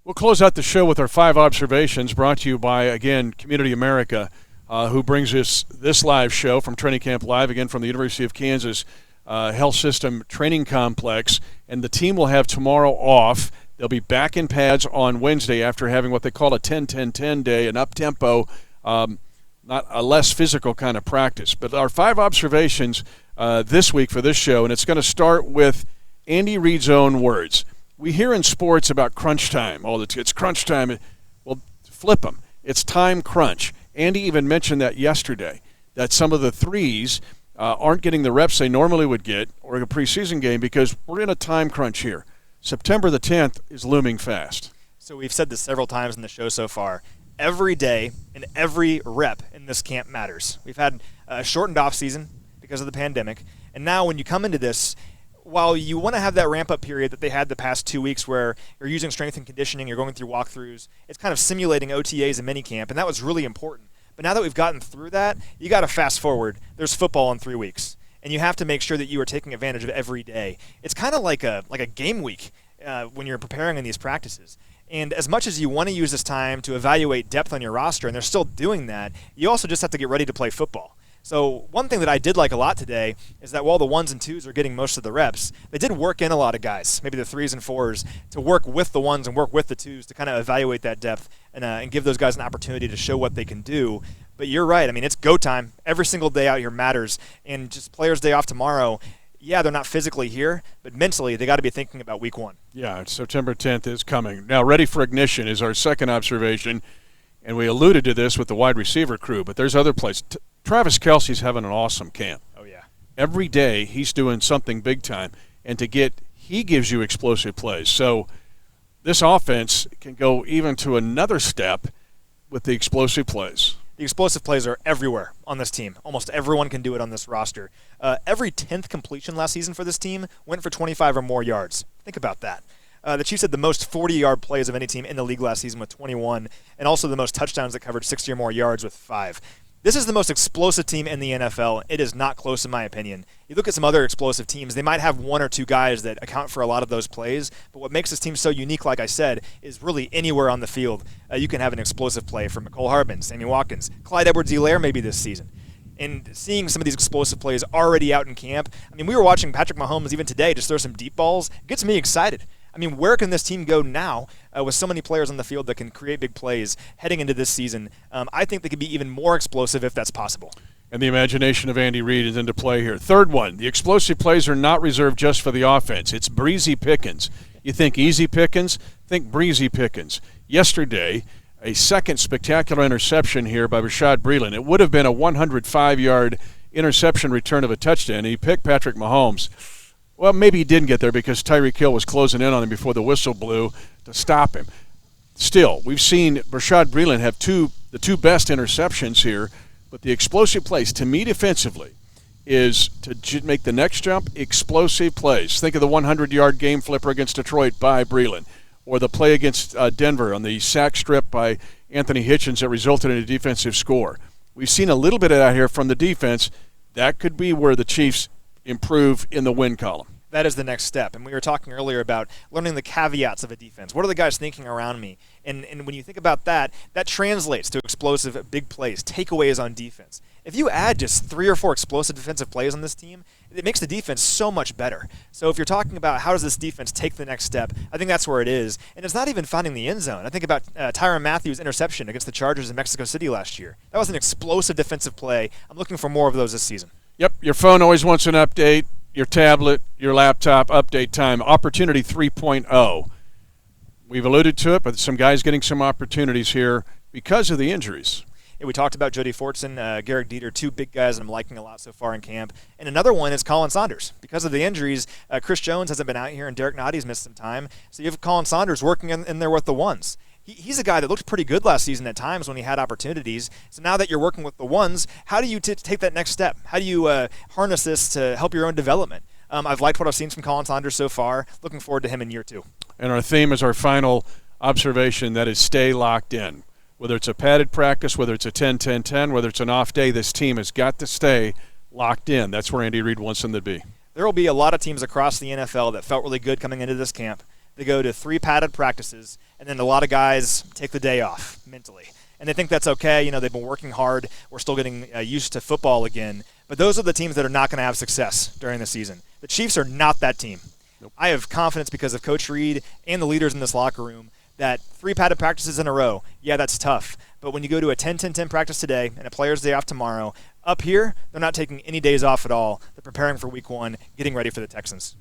We'll close out the show with our 5 observations brought to you by, again, Community America, who brings us this live show from Training Camp Live, again from the University of Kansas Health System Training Complex. And the team will have tomorrow off. They'll be back in pads on Wednesday after having what they call a 10-10-10 day, an up-tempo, not a less physical kind of practice. But our 5 observations this week for this show, and it's going to start with Andy Reid's own words. We hear in sports about crunch time. Oh, it's crunch time. Well, flip them. It's time crunch. Andy even mentioned that yesterday, that some of the threes aren't getting the reps they normally would get or a preseason game because we're in a time crunch here. September the 10th is looming fast. So we've said this several times in the show so far. Every day and every rep in this camp matters. We've had a shortened off season because of the pandemic, and now when you come into this, while you want to have that ramp-up period that they had the past 2 weeks where you're using strength and conditioning, you're going through walkthroughs, it's kind of simulating OTAs and minicamp, and that was really important. But now that we've gotten through that, you got to fast forward. There's football in 3 weeks, and you have to make sure that you are taking advantage of every day. It's kind of like a game week when you're preparing in these practices. And as much as you want to use this time to evaluate depth on your roster, and they're still doing that, you also just have to get ready to play football. So one thing that I did like a lot today is that while the 1s and 2s are getting most of the reps, they did work in a lot of guys, maybe the 3s and 4s, to work with the 1s and work with the 2s to kind of evaluate that depth and give those guys an opportunity to show what they can do. But you're right. I mean, it's go time. Every single day out here matters. And just players' day off tomorrow, yeah, they're not physically here, but mentally they got to be thinking about week 1. Yeah, September 10th is coming. Now, ready for ignition is our second observation, and we alluded to this with the wide receiver crew, but there's other places. Travis Kelce's having an awesome camp. Oh, yeah. Every day he's doing something big time, and he gives you explosive plays. So this offense can go even to another step with the explosive plays. The explosive plays are everywhere on this team. Almost everyone can do it on this roster. Every 10th completion last season for this team went for 25 or more yards. Think about that. The Chiefs had the most 40-yard plays of any team in the league last season with 21, and also the most touchdowns that covered 60 or more yards with 5. This is the most explosive team in the NFL. It is not close in my opinion. You look at some other explosive teams, they might have 1 or 2 guys that account for a lot of those plays, but what makes this team so unique, like I said, is really anywhere on the field you can have an explosive play from Mecole Hardman, Sammy Watkins, Clyde Edwards-Helaire maybe this season. And seeing some of these explosive plays already out in camp, I mean, we were watching Patrick Mahomes even today just throw some deep balls. It gets me excited. I mean, where can this team go now with so many players on the field that can create big plays heading into this season? I think they could be even more explosive if that's possible. And the imagination of Andy Reid is into play here. Third one, the explosive plays are not reserved just for the offense. It's breezy pickings. You think easy pickings? Think breezy pickings. Yesterday, a second spectacular interception here by Rashad Breeland. It would have been a 105-yard interception return of a touchdown. He picked Patrick Mahomes. Well, maybe he didn't get there because Tyreek Hill was closing in on him before the whistle blew to stop him. Still, we've seen Rashad Breeland have the two best interceptions here, but the explosive plays, to me defensively, is to make the next jump explosive plays. Think of the 100-yard game flipper against Detroit by Breeland, or the play against Denver on the sack strip by Anthony Hitchens that resulted in a defensive score. We've seen a little bit of that here from the defense. That could be where the Chiefs improve in the win column. That is the next step. And we were talking earlier about learning the caveats of a defense. What are the guys thinking around me? And when you think about that, that translates to explosive big plays, takeaways on defense. If you add just 3 or 4 explosive defensive plays on this team, it makes the defense so much better. So if you're talking about how does this defense take the next step, I think that's where it is. And it's not even finding the end zone. I think about Tyrann Mathieu's interception against the Chargers in Mexico City last year. That was an explosive defensive play. I'm looking for more of those this season. Yep, your phone always wants an update. Your tablet, your laptop, update time. Opportunity 3.0. We've alluded to it, but some guys getting some opportunities here because of the injuries. Yeah, we talked about Jody Fortson, Garrett Dieter, 2 big guys that I'm liking a lot so far in camp. And another one is Colin Saunders. Because of the injuries, Chris Jones hasn't been out here, and Derek Notty's missed some time. So you have Colin Saunders working in there with the 1s. He's a guy that looked pretty good last season at times when he had opportunities. So now that you're working with the 1s, how do you take that next step? How do you harness this to help your own development? I've liked what I've seen from Colin Saunders so far. Looking forward to him in year 2. And our theme is our final observation, that is stay locked in. Whether it's a padded practice, whether it's a 10-10-10, whether it's an off day, this team has got to stay locked in. That's where Andy Reid wants them to be. There will be a lot of teams across the NFL that felt really good coming into this camp. They go to 3 padded practices, and then a lot of guys take the day off mentally. And they think that's okay. You know, they've been working hard. We're still getting used to football again. But those are the teams that are not going to have success during the season. The Chiefs are not that team. Nope. I have confidence because of Coach Reed and the leaders in this locker room that 3 padded practices in a row, yeah, that's tough. But when you go to a 10-10-10 practice today and a player's day off tomorrow, up here, they're not taking any days off at all. They're preparing for week 1, getting ready for the Texans.